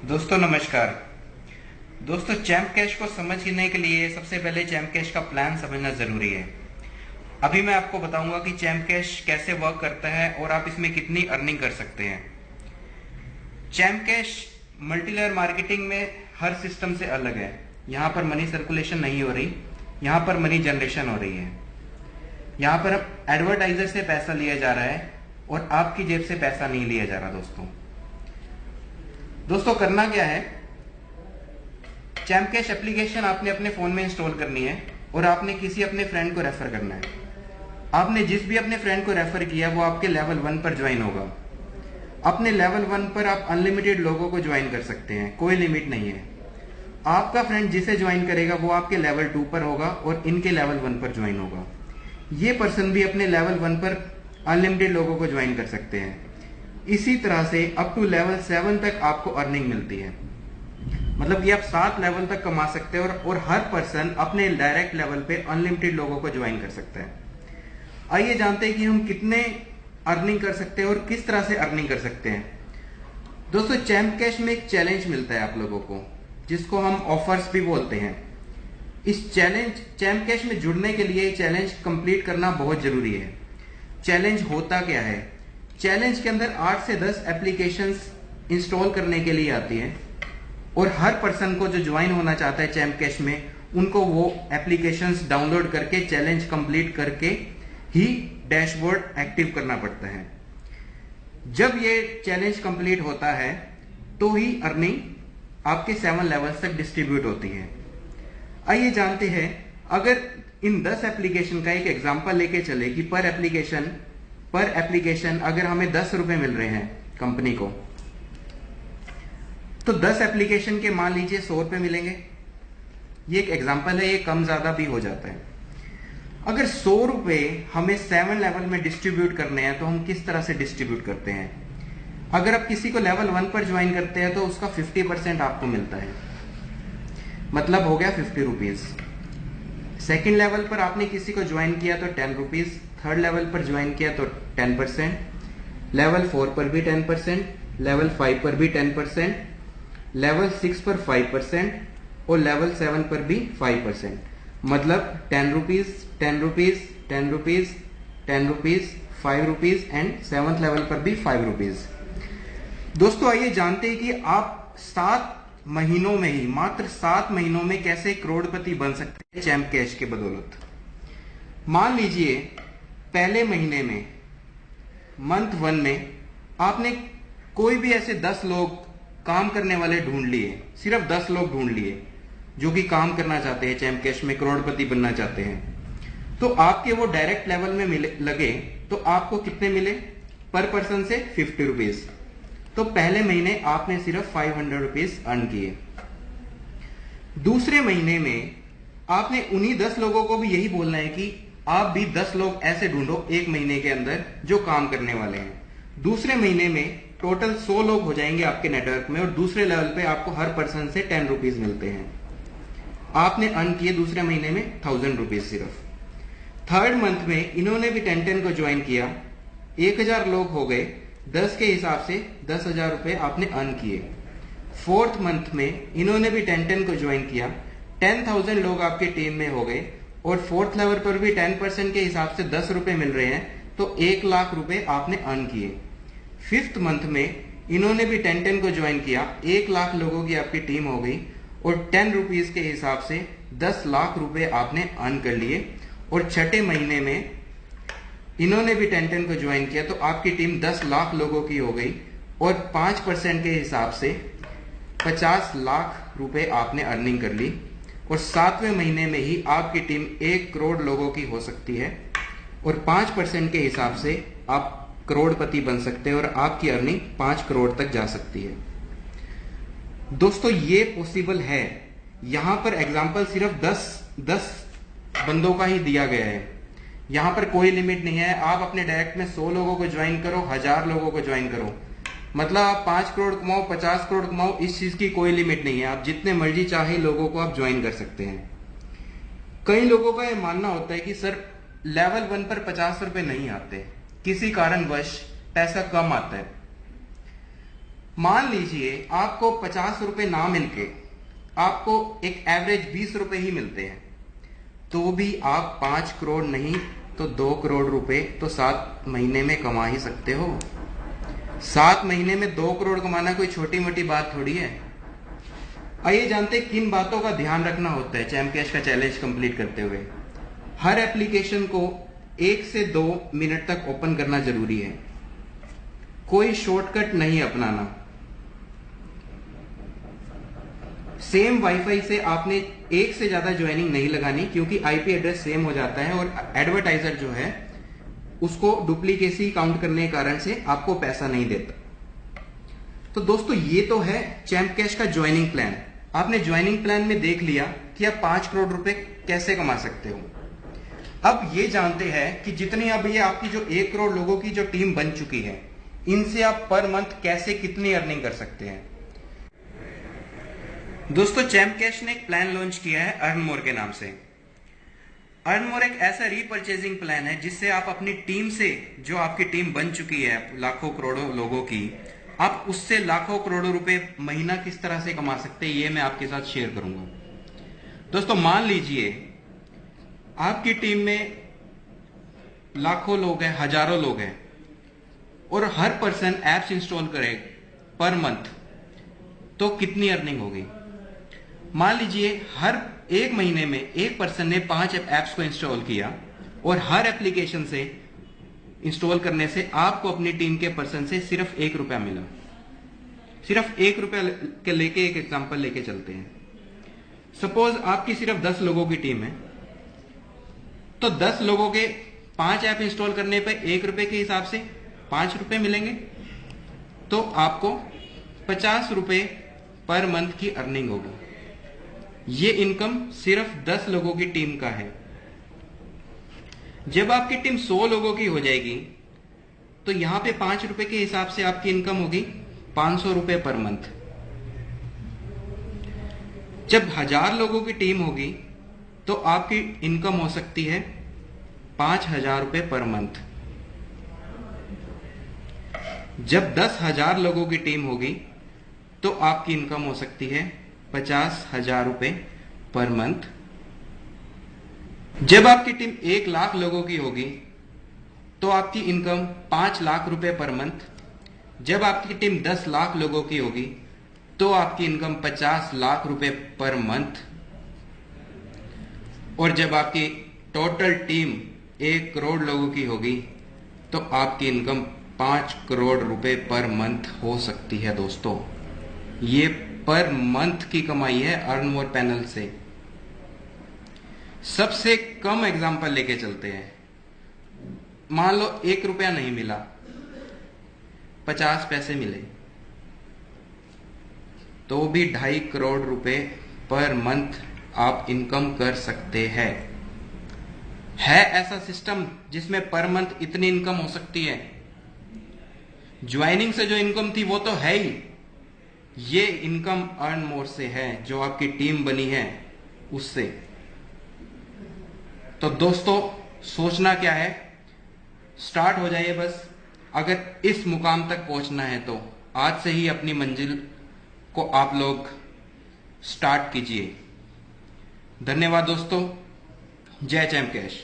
दोस्तों नमस्कार। दोस्तों चैम्प कैश को समझने के लिए सबसे पहले चैम्प कैश का प्लान समझना जरूरी है। अभी मैं आपको बताऊंगा कि चैम्प कैश कैसे वर्क करता है और आप इसमें कितनी अर्निंग कर सकते हैं। चैम्प कैश मल्टीलेयर मार्केटिंग में हर सिस्टम से अलग है। यहाँ पर मनी सर्कुलेशन नहीं हो रही, यहाँ पर मनी जनरेशन हो रही है। यहाँ पर एडवर्टाइजर से पैसा लिया जा रहा है और आपकी जेब से पैसा नहीं लिया जा रहा। दोस्तों करना क्या है, चैम्प कैश एप्लीकेशन आपने अपने फोन में इंस्टॉल करनी है और आपने किसी अपने फ्रेंड को रेफर करना है। आपने जिस भी अपने फ्रेंड को रेफर किया वो आपके लेवल 1 पर ज्वाइन होगा। अपने लेवल 1 पर आप अनलिमिटेड लोगों को ज्वाइन कर सकते हैं, कोई लिमिट नहीं है। आपका फ्रेंड जिसे ज्वाइन करेगा वो आपके लेवल 2 पर होगा और इनके लेवल 1 पर ज्वाइन होगा। ये पर्सन भी अपने लेवल 1 पर अनलिमिटेड लोगों को ज्वाइन कर सकते हैं। इसी तरह से अप टू लेवल 7 तक आपको अर्निंग मिलती है। मतलब कि आप 7 लेवल तक कमा सकते हैं और हर पर्सन अपने डायरेक्ट लेवल पे अनलिमिटेड लोगों को ज्वाइन कर सकता है। आइए जानते हैं कि हम कितने अर्निंग कर सकते हैं और किस तरह से अर्निंग कर सकते हैं। दोस्तों चैम्प कैश में एक चैलेंज मिलता है आप लोगों को, जिसको हम ऑफर्स भी बोलते हैं। इस चैम्प कैश में जुड़ने के लिए चैलेंज कंप्लीट करना बहुत जरूरी है। चैलेंज होता क्या है? चैलेंज के अंदर 8 से 10 एप्लीकेशंस इंस्टॉल करने के लिए आती हैं और हर पर्सन को जो ज्वाइन होना चाहता है चैम्प कैश में, उनको वो एप्लीकेशंस डाउनलोड करके चैलेंज कंप्लीट करके ही डैशबोर्ड एक्टिव करना पड़ता है। जब ये चैलेंज कंप्लीट होता है तो ही अर्निंग आपके 7 लेवल्स तक डिस्ट्रीब्यूट होती है। आइए जानते हैं, अगर इन 10 एप्लीकेशन का एक एग्जांपल लेके चले कि पर एप्लीकेशन अगर हमें 10 रुपए मिल रहे हैं कंपनी को, तो 10 एप्लीकेशन के मान लीजिए 100 रुपए मिलेंगे। ये एक एग्जांपल है, ये कम ज्यादा भी हो जाता है। अगर 100 रुपए हमें 7 लेवल में डिस्ट्रीब्यूट करने हैं तो हम किस तरह से डिस्ट्रीब्यूट करते हैं? अगर आप किसी को लेवल 1 पर ज्वाइन करते हैं तो उसका 50% आपको मिलता है, मतलब हो गया 50 रुपीज। सेकेंड लेवल पर आपने किसी को ज्वाइन किया तो 10 रुपीज, थर्ड लेवल पर ज्वाइन किया तो 10%, लेवल 4 पर भी 10%, लेवल 5 पर भी 10%, लेवल 6 पर 5% और लेवल 7 पर भी 5%। मतलब 10 rupees, 10 rupees, 10 rupees, 10 rupees, 5 rupees and 7th level पर भी 5 रुपीज। दोस्तों आइए जानते हैं कि आप 7 महीनों में ही, मात्र 7 महीनों में कैसे करोड़पति बन सकते हैं चैम्प कैश के बदौलत। मान लीजिए पहले महीने में, मंथ 1 में आपने कोई भी ऐसे 10 लोग काम करने वाले ढूंढ लिए, सिर्फ 10 लोग ढूंढ लिए जो कि काम करना चाहते हैं, चैम्प कैश में करोड़पति बनना चाहते हैं। तो आपके वो डायरेक्ट लेवल में लगे तो आपको कितने मिले? पर पर्सन से 50 रुपीज। तो पहले महीने आपने सिर्फ 500 रुपीज अर्न किए। दूसरे महीने में आपने उन्हीं 10 लोगों को भी यही बोलना है कि आप भी 10 लोग ऐसे ढूंढो एक महीने के अंदर जो काम करने वाले हैं। दूसरे महीने में टोटल 100 लोग हो जाएंगे आपके नेटवर्क में और दूसरे लेवल पे आपको हर पर्सन से 10 रुपीज मिलते हैं। आपने अर्न किए दूसरे महीने में 1000 रुपीज सिर्फ। थर्ड मंथ में इन्होंने भी 10 को ज्वाइन किया, 1000 लोग हो गए, 10 के हिसाब से 10,000 रुपए आपने अर्न किए। फोर्थ मंथ में इन्होंने भी 10 को ज्वाइन किया, 10,000 लोग आपकी टीम में हो गए और 4th लेवल पर भी 10% के हिसाब से 10 रुपए मिल रहे हैं, तो 1 लाख रुपए आपने अर्न किए। 5th मंथ में इन्होंने भी 10 को ज्वाइन किया, 1 लाख लोगों की आपकी टीम हो गई और 10 रुपीज के हिसाब से 10 लाख रुपए आपने अर्न कर लिए। और छठे महीने में इन्होंने भी 10 को ज्वाइन किया तो आपकी टीम 10 लाख लोगों की हो गई और 5% के हिसाब से 50 लाख रुपए आपने अर्निंग कर ली। और 7वें महीने में ही आपकी टीम 1 करोड़ लोगों की हो सकती है और 5% के हिसाब से आप करोड़पति बन सकते हैं और आपकी अर्निंग 5 करोड़ तक जा सकती है। दोस्तों ये पॉसिबल है। यहां पर एग्जाम्पल सिर्फ 10 बंदों का ही दिया गया है, यहां पर कोई लिमिट नहीं है। आप अपने डायरेक्ट में 100 लोगों को ज्वाइन करो, 1000 लोगों को ज्वाइन करो, मतलब आप 5 करोड़ कमाओ, 50 करोड़ कमाओ, इस चीज की कोई लिमिट नहीं है। आप जितने मर्जी चाहे लोगों को आप ज्वाइन कर सकते हैं। कई लोगों का यह मानना होता है कि सर लेवल 1 पर 50 रुपए नहीं आते, किसी कारणवश पैसा कम आता है। मान लीजिए आपको 50 रुपए ना मिलके आपको एक एवरेज 20 रुपए ही मिलते हैं, तो भी आप 5 करोड़ नहीं तो 2 करोड़ रुपए तो 7 महीने में कमा ही सकते हो। 7 महीने में 2 करोड़ कमाना कोई छोटी मोटी बात थोड़ी है। आइए जानते हैं किन बातों का ध्यान रखना होता है चैम्प कैश का चैलेंज कंप्लीट करते हुए। हर एप्लीकेशन को 1 से 2 मिनट तक ओपन करना जरूरी है, कोई शॉर्टकट नहीं अपनाना। सेम वाईफाई से आपने एक से ज्यादा ज्वाइनिंग नहीं लगानी, क्योंकि आईपी एड्रेस सेम हो जाता है और एडवर्टाइजर जो है उसको डुप्लीकेसी काउंट करने के कारण से आपको पैसा नहीं देता। तो दोस्तों ये तो है चैम्प कैश का ज्वाइनिंग प्लान। आपने ज्वाइनिंग प्लान में देख लिया कि आप 5 करोड़ रुपए कैसे कमा सकते हो। अब ये जानते हैं कि जितनी अब ये आपकी जो 1 करोड़ लोगों की जो टीम बन चुकी है, इनसे आप पर मंथ कैसे कितनी अर्निंग कर सकते हैं। दोस्तों चैम्प कैश ने एक प्लान लॉन्च किया है अर्न मोर के नाम से। अर्न मोर एक ऐसा रीपर्चेजिंग प्लान है जिससे आप अपनी टीम से, जो आपकी टीम बन चुकी है लाखों करोड़ों लोगों की, आप उससे लाखों करोड़ों रुपए महीना किस तरह से कमा सकते हैं ये मैं आपके साथ शेयर करूंगा। दोस्तों मान लीजिए आपकी टीम में लाखों लोग हैं, हजारों लोग हैं, और हर पर्सन एप्स इंस्टॉल करे पर मंथ, तो कितनी अर्निंग होगी। मान लीजिए हर 1 महीने में एक पर्सन ने 5 एप्स को इंस्टॉल किया और हर एप्लीकेशन से इंस्टॉल करने से आपको अपनी टीम के पर्सन से सिर्फ 1 रुपया मिला। सिर्फ 1 रुपया के लेके एक एग्जांपल लेके चलते हैं। सपोज आपकी सिर्फ 10 लोगों की टीम है, तो 10 लोगों के 5 ऐप इंस्टॉल करने पर 1 रुपए के हिसाब से 5 रुपए मिलेंगे, तो आपको 50 रुपए पर मंथ की अर्निंग होगी। ये इनकम सिर्फ 10 लोगों की टीम का है। जब आपकी टीम 100 लोगों की हो जाएगी तो यहां पे 5 रुपए के हिसाब से आपकी इनकम होगी 500 रुपए पर मंथ। जब 1000 लोगों की टीम होगी तो आपकी इनकम हो सकती है 5000 रुपए पर मंथ। जब 10,000 लोगों की टीम होगी तो आपकी इनकम हो सकती है 50,000 रुपए पर मंथ। जब आपकी टीम 1 लाख लोगों की होगी तो आपकी इनकम 5 लाख रुपए पर मंथ। जब आपकी टीम 10 लाख लोगों की होगी तो आपकी इनकम 50 लाख रुपए पर मंथ। और जब आपकी टोटल टीम 1 करोड़ लोगों की होगी तो आपकी इनकम 5 करोड़ रुपए पर मंथ हो सकती है। दोस्तों ये पर मंथ की कमाई है अर्न मोर पैनल से। सबसे कम एग्जांपल लेके चलते हैं। मान लो 1 रुपया नहीं मिला, 50 पैसे मिले, तो भी 2.5 करोड़ रुपए पर मंथ आप इनकम कर सकते हैं। है ऐसा सिस्टम जिसमें पर मंथ इतनी इनकम हो सकती है। ज्वाइनिंग से जो इनकम थी वो तो है ही, ये इनकम अर्न मोर से है, जो आपकी टीम बनी है उससे। तो दोस्तों सोचना क्या है, स्टार्ट हो जाइए बस। अगर इस मुकाम तक पहुंचना है तो आज से ही अपनी मंजिल को आप लोग स्टार्ट कीजिए। धन्यवाद दोस्तों। जय चैम्प कैश।